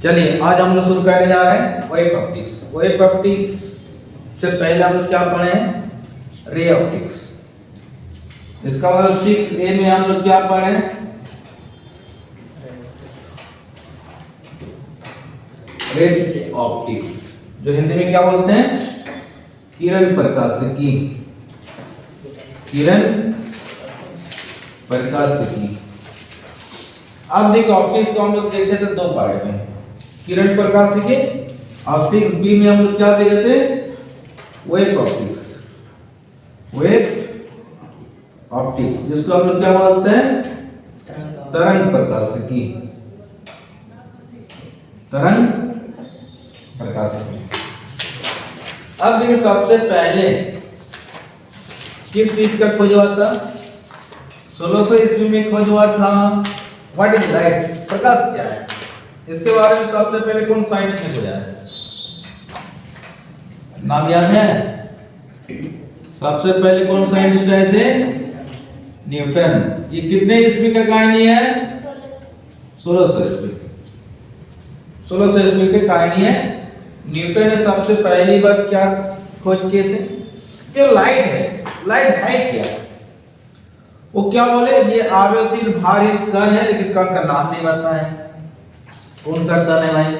चलिए आज हम लोग शुरू करने जा रहे हैं वेव ऑप्टिक्स। वेव ऑप्टिक्स से पहले हम लोग क्या पढ़े हैं? Ray optics. इसका मतलब 6A में हम लोग क्या पढ़े? रे ऑप्टिक्स, जो हिंदी में क्या बोलते हैं? किरण प्रकाशिकी। किरण प्रकाशिकी। अब देखो ऑप्टिक्स को हम लोग देखे थे दो पार्ट में, किरण प्रकाशिकी, और 6B में हम लोग क्या देखे थे? Wave optics. वेव ऑप्टिक्स जिसको हम लोग क्या बोलते हैं? तरंग प्रकाशिकी। तरंग प्रकाशिकी। अब देखिए सबसे पहले किस चीज का खोज हुआ था? 1600 ईस्वी में खोज हुआ था। What is light? प्रकाश क्या है? इसके बारे में सबसे पहले कौन साइंटिस्ट ने खोजा है? नाम याद है? सबसे पहले कौन साइंटिस्ट आए थे? न्यूटन। ये कितने ईस्वी का कहानी है? 1600 ईस्वी। 1600 ईस्वी की कहानी है। न्यूटन ने सबसे पहली बार क्या खोज किए थे? कि लाइट है। लाइट है क्या? वो क्या बोले? ये आवेशित भारी कण है, लेकिन कण का नाम नहीं पता है कौन सा कण है भाई।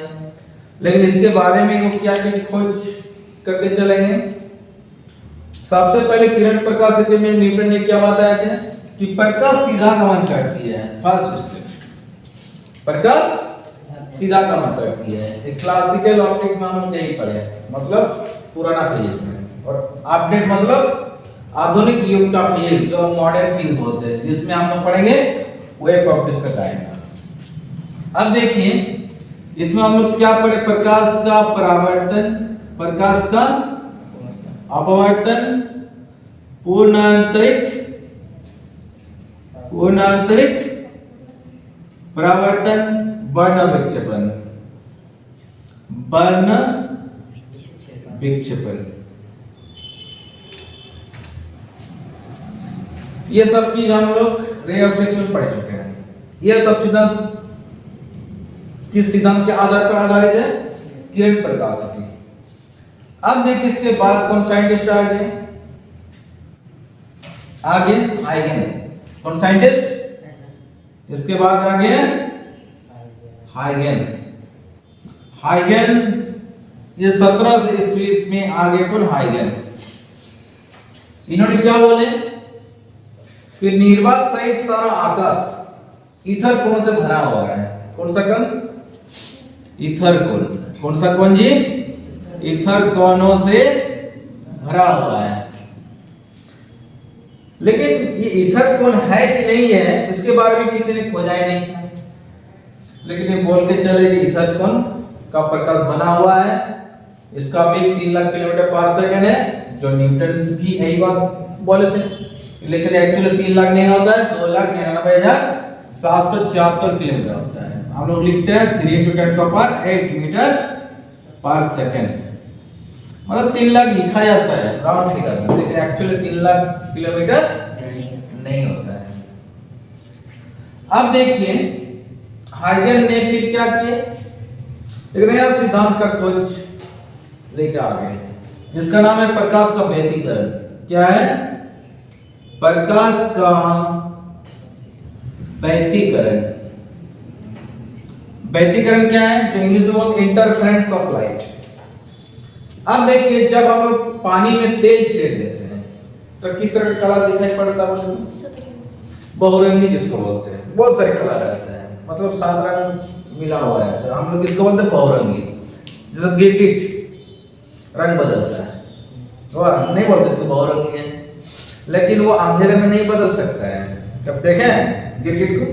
लेकिन इसके बारे में वो क्या क्या खोज करके चले गए। सबसे पहले किरण प्रकाशिकी में न्यूटन ने क्या बताया था कि प्रकाश सीधा गमन करती है। फर्स्ट स्टेप, प्रकाश सीधा गमन करती है। एक क्लासिकल ऑप्टिक्स में हम लोग यही पढ़े, मतलब पुराना फिजिक्स में, और अपडेट मतलब आधुनिक युग का फिजिक्स, जो मॉडर्न फिजिक्स बोलते हैं, जिसमें हम लोग पढ़ेंगे वेव ऑप्टिक्स का टाइम। अब देखिए इसमें हम लोग क्या पढ़े? प्रकाश का परावर्तन, प्रकाश का अपवर्तन, पूर्णांतरिक परावर्तन, वर्ण विक्षेपण। वर्ण विक्षेपण, ये सब चीज हम लोग रे ऑप्टिक्स में पढ़ चुके हैं। ये सब सिद्धांत किस सिद्धांत के आधार पर आधारित है? किरण प्रकाशिकी। अब देखिए इसके बाद कौन साइंटिस्ट आ गए? आगे हाइगन। कौन साइंटिस्ट? इसके बाद आ गए हाइगन। हाइगन ये 1700 ईस्वी में आगे कौन? हाइगन। इन्होंने क्या बोले कि निर्वात सहित सारा आकाश ईथर कोण से भरा हुआ है। कौन सा कण? ईथर कोण। कौन सा कोण जी? ईथर कोणों से भरा हुआ है। लेकिन ये ईथर कोण है कि नहीं है, इसके बारे में किसी ने खोजा ही नहीं था। लेकिन ये बोल के चले कि ईथर कोण का प्रकाश बना हुआ है, इसका वेग 3 लाख किलोमीटर पर सेकंड है, जो न्यूटन भी यही बात बोले थे। लेकिन एक्चुअली 3 लाख नहीं होता है, 2,99,776 किलोमीटर होता है। हम लोग लिखते हैं 3 × 10⁸ मीटर पर सेकंड, मतलब 3 लाख लिखा जाता है राउंड फिगर में, लेकिन एक्चुअली 3 लाख किलोमीटर नहीं होता है। अब देखिए हाइगन ने फिर क्या किया? एक नया सिद्धांत का खोज लेके आ गए, जिसका नाम है प्रकाश का व्यतिकरण। क्या है? प्रकाश का व्यतिकरण। व्यतिकरण क्या है? जो इंग्लिश में बोलते हैं इंटरफेरेंस ऑफ लाइट। अब देखिए जब हम लोग पानी में तेल छिड़क देते हैं तो किस तरह का कलर दिखाई पड़ता है? बहुरंगी जिसको बोलते हैं। बहुत सारे कलर रहते हैं, मतलब 7 रंग मिला हुआ रहता है। हम लोग किसको बोलते हैं? बहुरंगी। जैसे गिरगिट रंग बदलता है, वो नहीं बोलते इसको बहुरंगी है, लेकिन वो अंधेरे में नहीं बदल सकता है। कब देखें गिरगिट को?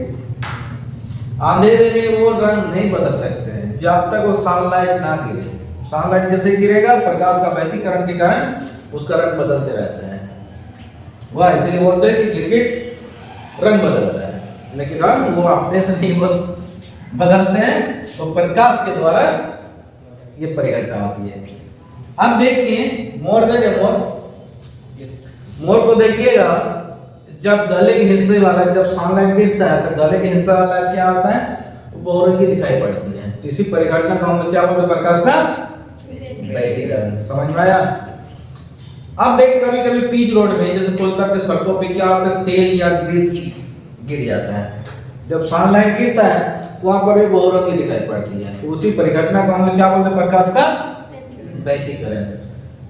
अंधेरे में वो रंग नहीं बदल सकते हैं जब तक वो सनलाइट ना गिरे। सनलाइट जैसे गिरेगा, प्रकाश का व्यतिकरण के कारण उसका रंग बदलते रहता है। वह इसलिए बोलते हैं कि गिरगिट रंग बदलता है, लेकिन रंग वो अपने से नहीं बदलते हैं, तो प्रकाश के द्वारा ये परिघटना होती है। अब देखिए मोर देखे, मोर को देखिएगा, जब गले के हिस्से वाला जब सनलाइट गिरता है तो गले के हिस्से वाला क्या होता है? बहुरंगी दिखाई पड़ती है। तो इसी परिघटना को हम क्या बोलते हैं? प्रकाश का व्यतिकरण। समझ में आया? अब देख कभी कभी पिच रोड में जैसे कोलकाता के सड़कों पे क्या होता है, तेल या ग्रीस गिर जाता है। जब सनलाइट गिरता है तो वहां पर भी बहुरंगी दिखाई पड़ती है। तो उसी परिघटना को हम लोग क्या बोलते हैं? प्रकाश का व्यतिकरण।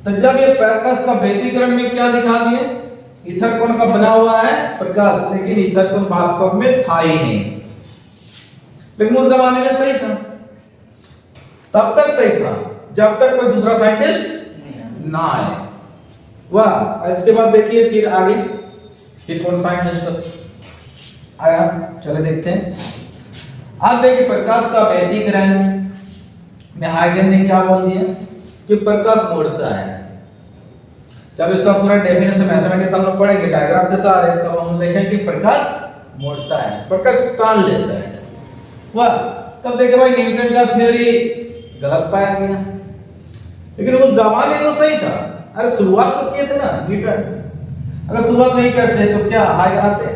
तो जब ये प्रकाश का व्यतिकरण में क्या दिखा दिए, ईथर कोन का बना हुआ है प्रकाश, लेकिन ईथर कोन वास्तव में था ही नहीं। लेकिन उस जमाने में सही था, तब तक सही था जब तक कोई दूसरा साइंटिस्ट ना आए। वाह, इसके बाद देखिए फिर आगे फिर कौन साइंटिस्ट आया, चले देखते हैं। अब देखिए प्रकाश का व्यतिकरण में हाइगन ने क्या बोल दिया कि प्रकाश मुड़ता है। जब इसका पूरा डेफिनेशन मैथमेटिक्स हम लोग पढ़ेंगे डायग्राम के सारे, तो हम देखेंगे कि प्रकाश मुड़ता है, प्रकाश टान लेता है। वाह, तब देखे भाई न्यूटन का थ्योरी गलत पाया गया, लेकिन उस जमाने में सही था। अरे शुरुआत तो किए थे ना न्यूटन। अगर शुरुआत नहीं करते तो क्या हाई आते?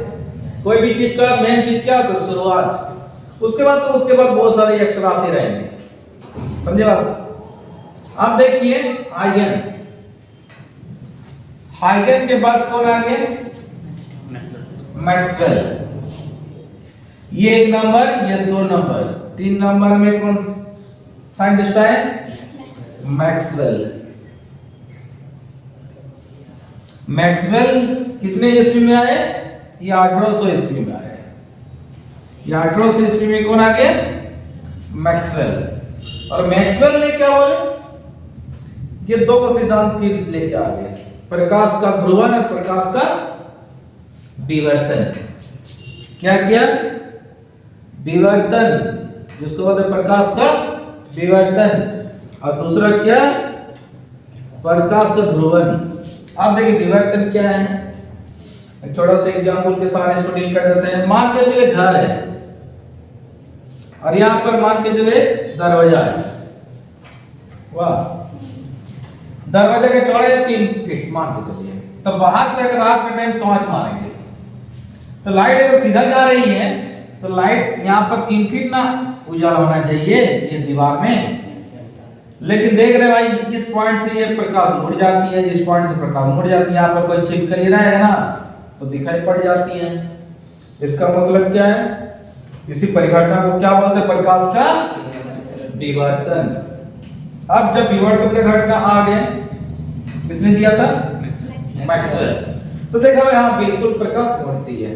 कोई भी चीज का मेन चीज क्या होता है? शुरुआत। उसके बाद बहुत सारे एक्टर आते रहेंगे। समझे बात? अब देखिए हाइगन, हाइगन के बाद कौन आ गए? मैक्सवेल। ये 1 नंबर, ये 2 नंबर, 3 नंबर में कौन साइंटिस्ट आए? मैक्सवेल। मैक्सवेल कितने ईस्वी में आए? ये 1800 ईस्वी में आए। ये 1800 ईस्वी में कौन आ गए? मैक्सवेल। और मैक्सवेल ने क्या बोले? ये 2 सिद्धांत फिर लेके आ गए, प्रकाश का ध्रुवन और प्रकाश का विवर्तन। क्या किया? विवर्तन, जिसको बोलते हैं प्रकाश का विवर्तन, और दूसरा क्या? प्रकाश का ध्रुवन। अब देखिए विवर्तन क्या है, एक छोटा सा एग्जांपल के साथ इसको डील कर देते हैं। मान के चले घर है और यहां पर मान के चले दरवाजा है। वाह, दरवाजे के चौड़ाई 3 फीट मान के चलिए। तो बाहर से अगर रात के टाइम टॉर्च मारेंगे तो लाइट अगर सीधा जा रही है तो लाइट यहाँ पर 3 फीट ना उजाला होना चाहिए ये दीवार में। लेकिन देख रहे भाई इस पॉइंट से ये प्रकाश मुड़ जाती है, इस पॉइंट से प्रकाश मुड़ जाती है। यहाँ पर कोई छिपकली रहेगा ना तो दिखाई पड़ जाती है। इसका मतलब क्या है? इसी परिघटना को क्या बोलते हैं? प्रकाश का विवर्तन। अब जब विवर्तन का घटना आ गया, किसने दिया था? मैक्सवेल। तो देखा भाई हाँ बिल्कुल प्रकाश मुड़ती है।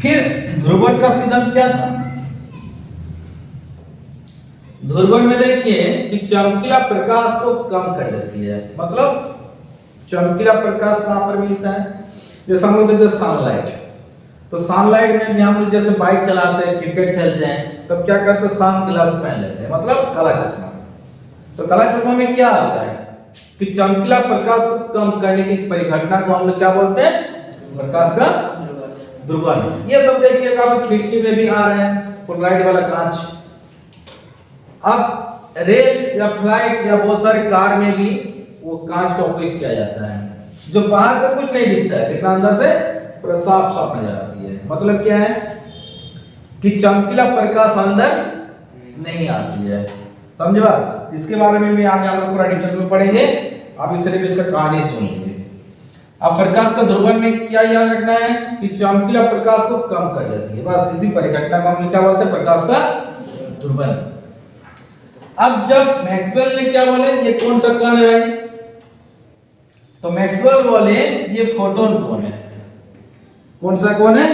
फिर ध्रुवन का सिद्धांत क्या था? ध्रुवन में देखिए कि चमकीला प्रकाश को कम कर देती है। मतलब चमकीला प्रकाश कहां पर मिलता है? जैसे हम लोग देखते हैं सनलाइट, तो सनलाइट में भी हम लोग जैसे बाइक चलाते हैं, क्रिकेट खेलते हैं, तब क्या करते हैं? सन ग्लास पहन लेते हैं, मतलब काला चश्मा। तो काला चश्मा में क्या होता है कि चमकीला प्रकाश को कम करने की परिघटना को हम लोग क्या बोलते हैं? प्रकाश का ध्रुवन। ये सब देखिए आप खिड़की में भी आ रहे हैं, पोलराइड वाला कांच। अब रेल या फ्लाइट या बहुत सारे कार में भी वो कांच का उपयोग किया जाता है, जो बाहर से कुछ नहीं दिखता है लेकिन अंदर से पूरा साफ साफ नजर आती है। मतलब क्या है कि चमकीला प्रकाश अंदर नहीं आती है। समझे बात? इसके बारे में भी आगे हम लोग पूरा डिटेल में पढ़ेंगे। आप इस तरह इसका कहानी सुन लीजिए। अब प्रकाश का ध्रुवन में क्या याद रखना है कि चमकीला प्रकाश को कम कर देती है। बस इसी परिघटना को हम क्या बोलते हैं? प्रकाश का ध्रुवन। अब जब मैक्सवेल ने क्या बोले, ये कौन सा कण है भाई? तो मैक्सवेल बोले ये फोटोन कण है। कौन सा कण है?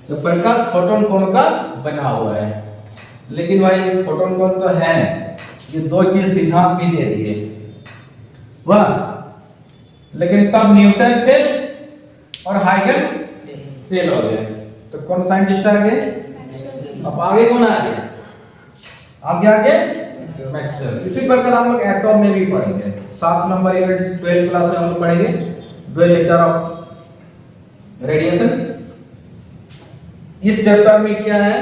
तो प्रकाश फोटोन कण का बना हुआ है। लेकिन भाई फोटोन कण तो है, ये 2 चीज सिद्धांत भी दे दिए। वाह, लेकिन तब न्यूटन फेल और हाइगन फेल हो गए। तो कौन साइंटिस्ट आ गए? अब आगे कौन आ गए? आगे मैक्सवेल। इसी प्रकार हम लोग एटॉम में भी पढ़ेंगे। 7 नंबर यूनिट 12 क्लास में हम लोग पढ़ेंगे डुअल नेचर ऑफ रेडिएशन। इस चैप्टर में क्या है,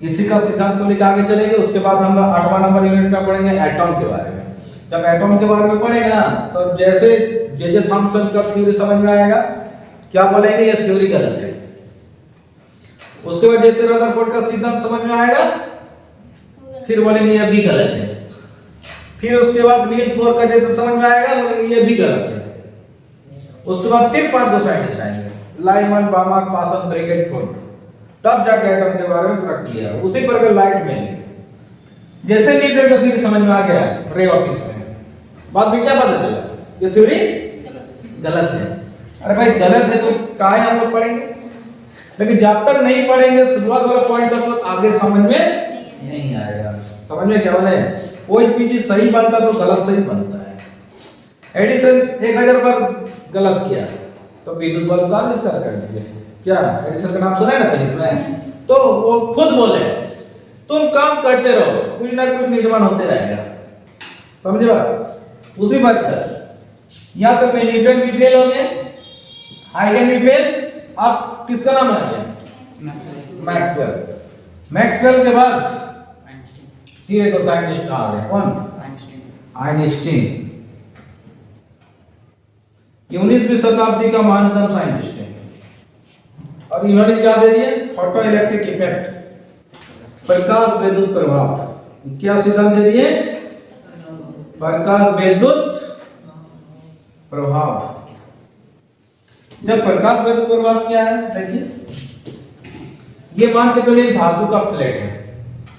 इसी का सिद्धांत को लेकर आगे चलेंगे। उसके बाद हम 8वां नंबर यूनिट में पढ़ेंगे एटॉम के बारे में। जब एटॉम के बारे में पढ़ेंगे ना तो जैसे जे थॉमसन का थ्योरी समझ में आएगा, क्या बोलेंगे? ये थ्योरी गलत है। उसके बाद जैसे रदरफोर्ड का सिद्धांत समझ में आएगा, फिर बोलेंगे ये भी गलत है। फिर उसके बाद नील्स बोर का जैसे समझ में आएगा, बोलेंगे ये भी गलत है। उसके बाद फिर 5 साइंटिस्ट आएंगे, लाइमन, बामार, पासन, ब्रैकेट, फोर्ड, तब जाके एटम के बारे में पूरा क्लियर है। उसी प्रकार लाइट में भी जैसे न्यूटन का थ्योरी समझ में आ गया रे ऑप्टिक्स में, बाद में क्या पता चला, ये थ्योरी गलत है। अरे भाई गलत है तो काहे हम लोग पढ़ेंगे, लेकिन जब तक नहीं पढ़ेंगे शुरुआत वाला पॉइंट तब तक आगे समझ में नहीं आएगा। समझ में क्या बोले, कोई भी चीज सही बनता तो गलत सही बनता है। एडिसन 1000 बार गलत किया तो विद्युत बल्ब का आविष्कार कर दिया। क्या एडिसन का नाम सुना है ना फिजिक्स में? तो वो खुद बोले तुम काम करते रहो, कुछ ना कुछ निर्माण होते रहेगा। समझे बात? उसी बात का यहाँ तक में न्यूटन भी फेल हो गए, हाइगन भी फेल, अब किसका नाम आ गया? मैक्सवेल। मैक्सवेल के बाद फिर एक साइंटिस्ट आ गए, कौन? आइंस्टीन। 19वीं शताब्दी का महानतम साइंटिस्ट है। और इन्होंने क्या दे दिया? फोटो इलेक्ट्रिक इफेक्ट, प्रकाश विद्युत प्रभाव। क्या सिद्धांत दे दिए? प्रकाश विद्युत प्रभाव। जब प्रकाश विद्युत प्रभाव क्या है, देखिए ये मान के चलिए धातु का प्लेट है,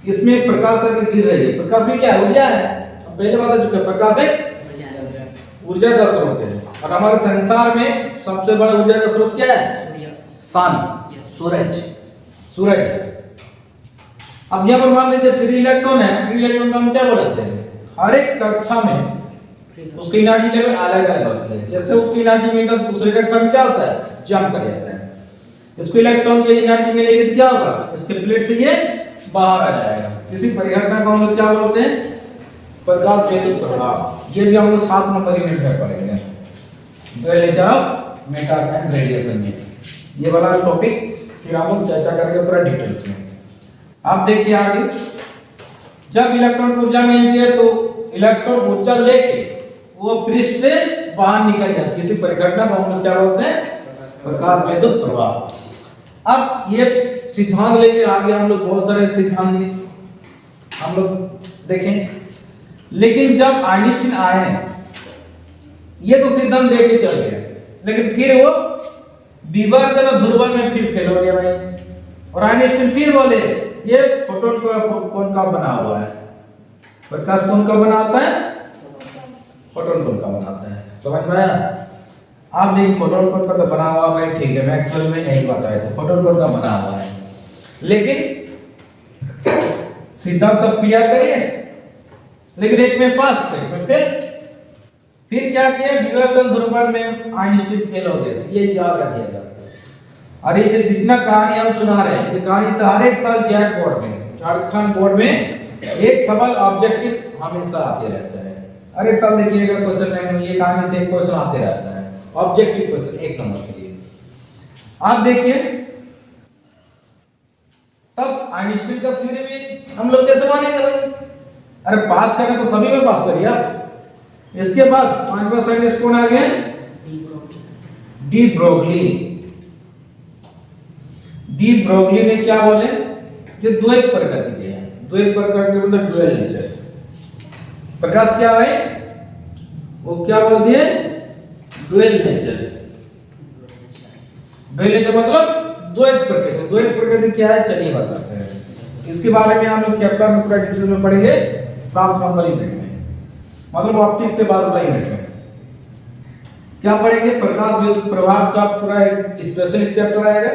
इसमें प्रकाश आके गिर रही है। प्रकाश भी क्या है? ऊर्जा है। अब पहले बता चुके, प्रकाश एक ऊर्जा का स्रोत है। और हमारे संसार में सबसे बड़ा ऊर्जा का स्रोत क्या है? सन, सूरज। सूरज। अब यहाँ पर मान लीजिए फ्री इलेक्ट्रॉन है, फ्री इलेक्ट्रॉन का हम क्या बोलते हैं? हर एक कक्षा में उसकी एनर्जी लेवल अलग अलग होती है। जैसे उसकी एनर्जी मिलता है दूसरे कक्षा में क्या होता है? जंप कर जाता है। इसको इलेक्ट्रॉन की एनर्जी मिलेगी तो क्या होगा? इसके प्लेट से ये बाहर आ जाएगा। इसी परिघटना को हम लोग क्या बोलते हैं? प्रकाश विद्युत प्रभाव। ये भी हम लोग 7 नंबर यूनिट में पढ़ेंगे, nature of matter and radiation में। ये वाला टॉपिक फिर हम लोग चर्चा करेंगे पूरा डिटेल्स में। आप देखिए आगे, जब इलेक्ट्रॉन को ऊर्जा मिलती है तो इलेक्ट्रॉन ऊर्जा लेके वो पृष्ठ से बाहर निकल जाती है। इसी परिघटना को हम लोग क्या बोलते हैं? प्रकाश विद्युत प्रभाव। अब ये सिद्धांत लेके आगे हम लोग बहुत सारे सिद्धांत हम लोग देखें, लेकिन जब आइंस्टीन आए ये तो सिद्धांत लेके चल गए, लेकिन फिर वो विवर्तन ध्रुवण में फिर फेल हो गया भाई। और आइंस्टीन फिर बोले ये फोटोन कौन का बना हुआ है? प्रकाश कौन का बना होता है? फोटोन कौन का बनाता है। समझ में आया? आप देखिए फोटोन कौन का तो बना हुआ भाई, ठीक है, मैक्सवेल में यही बात है, तो फोटोन कौन का बना हुआ है। लेकिन सिद्धांत सब क्लियर करिए, लेकिन एक में पास थे, फिर क्या किया? विवर्तन ध्रुवण में आइंस्टीन फेल हो गए थे। ये याद रखिएगा। और ये जितना कहानी हम सुना रहे हैं, ये कहानी से हर एक साल जैक बोर्ड में, झारखंड बोर्ड में एक सवाल ऑब्जेक्टिव हमेशा आते रहता है। हर एक साल देखिएगा क्वेश्चन बैंक में ये कहानी से एक क्वेश्चन आते रहता है, ऑब्जेक्टिव क्वेश्चन 1 नंबर के लिए। आप देखिए तब आइंस्टीन का थ्योरी भी हम लोग कैसे मानेंगे भाई? अरे पास करना तो सभी में पास करिए आप। इसके बाद पांचवा साइंटिस्ट कौन आ गए? De Broglie. डी ब्रोगली ने क्या बोले? जो द्वैत प्रकृति के हैं, द्वैत प्रकृति मतलब ड्यूअल नेचर। प्रकाश क्या है? वो क्या बोल दिए? Dual nature. ड्यूअल नेचर मतलब द्वैत प्रकृति। द्वैत प्रकृति क्या है चलिए बताते हैं। इसके बारे में हम लोग चैप्टर में पूरा डिटेल में पढ़ेंगे 7 नंबर यूनिट में, मतलब ऑप्टिक्स के बाद वाला यूनिट में क्या पढ़ेंगे? प्रकाश विद्युत प्रभाव का पूरा एक स्पेशल चैप्टर आएगा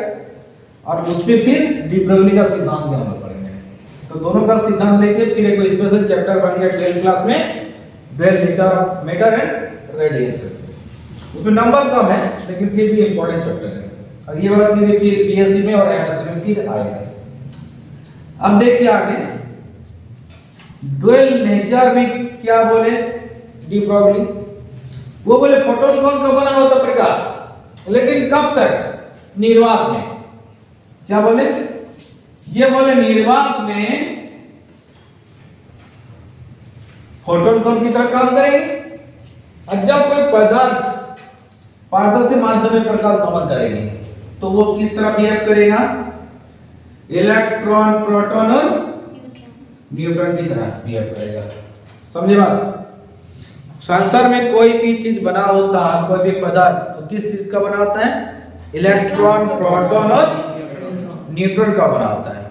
और उसमें फिर डी ब्रोगली का सिद्धांत भी हम लोग पढ़ेंगे। तो दोनों का सिद्धांत लेके फिर एक स्पेशल चैप्टर बन गया 12th क्लास में, nature of matter and radiation. उसमें नंबर कम है लेकिन फिर भी इंपॉर्टेंट चैप्टर है। और ये वाला चीज फिर बीएससी में और एमएससी में फिर आएगा। अब देखिए आगे ड्यूअल नेचर में क्या बोले डी ब्रोगली? वो बोले फोटोन कौन का बना होता प्रकाश, लेकिन कब तक? निर्वात में। क्या बोले? ये बोले निर्वात में फोटोन कौन की तरह काम करेंगे। और जब कोई पदार्थ पारदर्शी माध्यम में प्रकाश गमन करेगी तो वो किस तरह बिहेव करेगा? इलेक्ट्रॉन प्रोटॉन और न्यूट्रॉन की तरह बिहेव करेगा। समझे बात? संसार में कोई भी चीज बना होता है, कोई भी पदार्थ, तो किस चीज का बना होता है? इलेक्ट्रॉन प्रोटॉन और न्यूट्रॉन का बना होता है।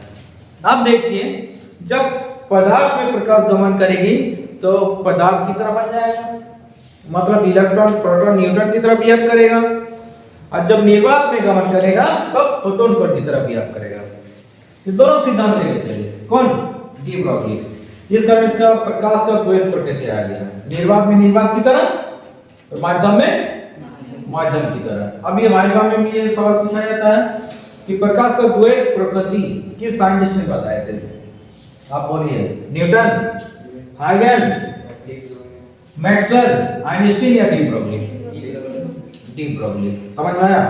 अब देखिए, जब पदार्थ में प्रकाश गमन करेगी तो पदार्थ की तरह बन जाएगा, मतलब इलेक्ट्रॉन प्रोटॉन न्यूट्रॉन की तरह बिहेव करेगा। और जब निर्वात में गमन करेगा तब फोटोन कोण की तरह बिहेव करेगा। ये दोनों सिद्धांत लेके चलिए। कौन? De Broglie. जिस कारण इसका प्रकाश का द्वैत प्रकृति आ गया, निर्वात में निर्वात की तरह और माध्यम में माध्यम की तरह। अभी हमारे गांव में भी ये सवाल पूछा जाता है कि प्रकाश का द्वैत प्रकृति किस साइंटिस्ट ने बताए थे? आप बोलिए। न्यूटन, हाइगन, मैक्सवेल, आइंस्टीन या डी ब्रोगली? De Broglie. समझ में आया?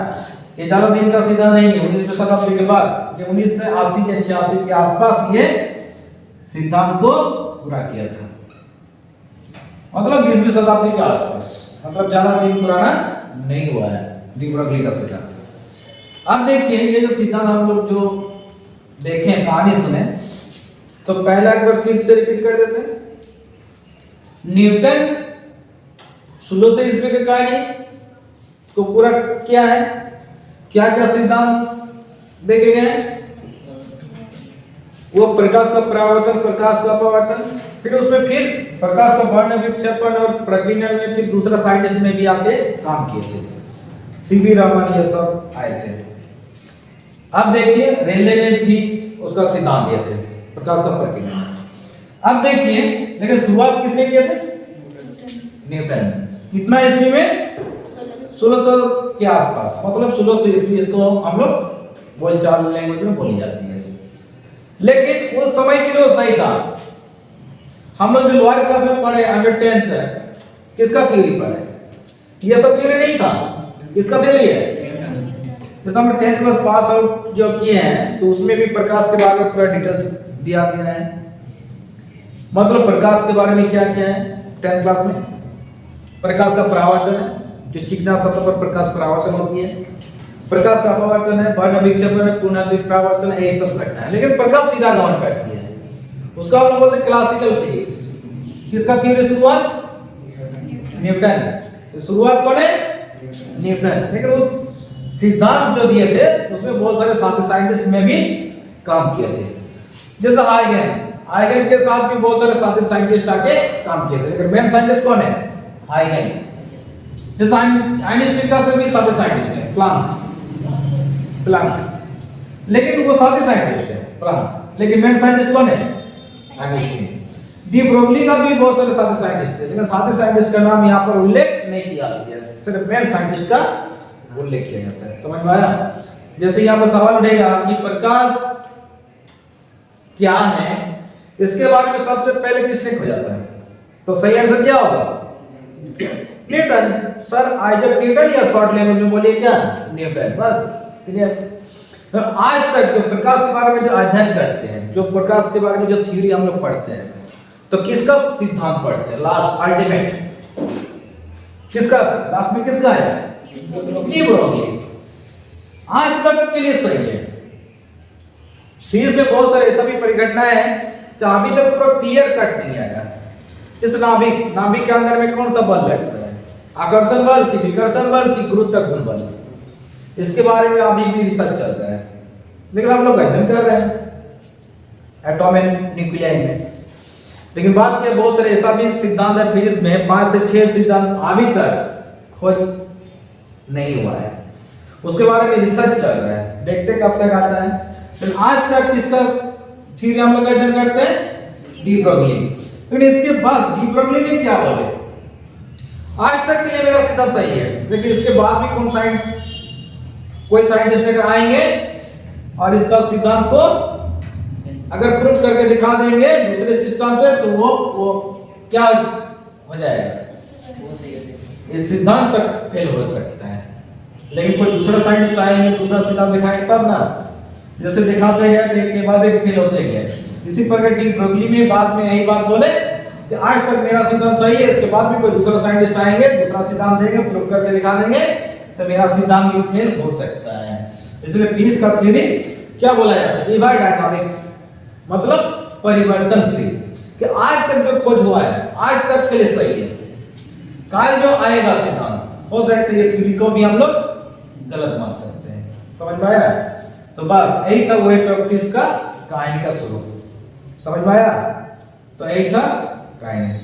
ये ज्यादा दिन का सीधा नहीं है। 19वीं शताब्दी के बाद, ये 1980 या 86 के आसपास ये सिद्धांत को पूरा किया था, मतलब 20वीं शताब्दी के आसपास, मतलब ज्यादा दिन पुराना नहीं हुआ है डी ब्रोगली का सिद्धांत। अब देखिए, ये जो सिद्धांत हम लोग जो देखें, कहानी सुने, तो पहला एक बार फिर से रिपीट कर देते हैं। न्यूटन 1600 ईस्वी की कहानी को पूरा क्या है, क्या क्या सिद्धांत देखे गए हैं? वो प्रकाश का परावर्तन, प्रकाश का अपवर्तन, फिर उसमें फिर प्रकाश का वर्ण विक्षेपण और प्रकीर्णन में फिर दूसरा साइंटिस्ट ने भी आके काम किए थे, सीवी रामन, ये सब आए थे। अब देखिए, रेले ने भी उसका सिद्धांत दिए थे, प्रकाश का प्रकीर्णन। अब देखिए, लेकिन शुरुआत किसने किए थे? न्यूटन। कितना ईस्वी में? 1600 के आसपास, मतलब 1600 ईस्वी इसको हम लोग बोलचाल लैंग्वेज में बोली जाती है। लेकिन उस समय के लिए सही था। हम लोग जो लोअर क्लास में पढ़े, अंडर 10th तक, किसका थ्योरी पढ़े? ये सब थ्योरी नहीं था, किसका थ्योरी है? जैसे हम 10th क्लास पास आउट जो किए हैं, तो उसमें भी प्रकाश के बारे में पूरा डिटेल्स दिया गया है। मतलब प्रकाश के बारे में क्या क्या है 10th क्लास में? प्रकाश का परावर्तन है, जो चिकना सतह पर प्रकाश परावर्तन होती है। प्रकाश का अपवर्तन है, वर्ण विक्षेपण है, पुनर्स्थित परावर्तन है, ये सब घटना है। लेकिन प्रकाश सीधा गमन करती है, उसका हम लोग बोलते हैं क्लासिकल फिजिक्स। किसका थ्योरी शुरुआत? न्यूटन। शुरुआत कौन है? न्यूटन। लेकिन उस सिद्धांत जो दिए थे उसमें बहुत सारे साथी साइंटिस्ट में भी काम किए थे, जैसे हाइगन के साथ भी बहुत सारे साथी साइंटिस्ट आके काम किए थे। लेकिन मेन साइंटिस्ट कौन है? हाइगन। जैसे आइंस्टीन का से भी साथी साइंटिस्ट है, प्लांक, लेकिन वो साथी साइंटिस्ट है प्लांक, लेकिन मेन साइंटिस्ट कौन है? आइंस्टीन। डी ब्रोगली का भी बहुत सारे साथी साइंटिस्ट है, लेकिन साथी साइंटिस्ट का नाम यहाँ पर उल्लेख नहीं किया जाता है, सिर्फ मेन साइंटिस्ट का उल्लेख किया जाता है। समझ में आया? जैसे यहाँ पर सवाल उठेगा कि प्रकाश क्या है, इसके बारे में सबसे पहले किसने खोजा था? तो सही आंसर क्या होगा? न्यूटन। सर आइजैक न्यूटन, या शॉर्ट लैंग्वेज में बोलिए क्या? न्यूटन। बस क्लियर। तो आज तक जो प्रकाश के बारे में जो अध्ययन करते हैं, जो प्रकाश के बारे में जो थ्योरी हम लोग पढ़ते हैं, तो किसका सिद्धांत पढ़ते हैं? लास्ट अल्टीमेट किसका? लास्ट में किसका है? De Broglie. आज तक के लिए सही है। फिजिक्स में बहुत सारे ऐसा भी परिघटनाएं हैं जहां अभी तक पूरा क्लियर कट नहीं आया। जैसे नाभिक के अंदर में कौन सा बल लगता है? आकर्षण बल कि विकर्षण बल कि गुरुत्वाकर्षण बल? इसके बारे में अभी भी रिसर्च चल रहा है, लेकिन हम लोग अध्ययन कर रहे हैं एटॉम एंड न्यूक्लियाई में। लेकिन बात क्या, बहुत सारे ऐसा भी सिद्धांत है फिजिक्स में, 5 से 6 सिद्धांत अभी तक खोज नहीं हुआ है, उसके बारे में रिसर्च चल रहा है, देखते कब तक आता है। लेकिन आज तक किसका थ्योरी हम लोग अध्ययन करते हैं? De Broglie. लेकिन इसके बाद डी ब्रोगली ने क्या बोले? आज तक के लिए मेरा सिद्धांत सही है, लेकिन इसके बाद भी कोई साइंटिस्ट लेकर आएंगे और इसका सिद्धांत को अगर प्रूव करके दिखा देंगे दूसरे सिद्धांत से, तो वो क्या हो जाएगा? इस सिद्धांत तक फेल हो सकता है। लेकिन कोई दूसरा साइंटिस्ट आएंगे, दूसरा सिद्धांत दिखाएंगे तब ना, जैसे दिखाते गए तो एक के बाद एक फेल होते गए। इसी प्रकार डी ब्रोगली में बाद में यही बात बोले कि आज तक मेरा सिद्धांत सही है, इसके बाद भी कोई दूसरा साइंटिस्ट आएंगे, दूसरा सिद्धांत देंगे, प्रूव करके दिखा देंगे, तो मेरा सिद्धांत भी फेल हो सकता है। इसलिए फिजिक्स का थ्योरी क्या बोला जाता है, इवर डायनामिक, मतलब परिवर्तनशील, कि आज तक जो खोज हुआ है आज तक के लिए सही है, कल जो आएगा सिद्धांत हो सकता है ये थ्योरी को भी हम लोग गलत मान सकते हैं। समझ में आया? तो बस यही था वेव प्रॉपर्टीज का कहानी का शुरू। समझ में आया? तो यही था कहानी।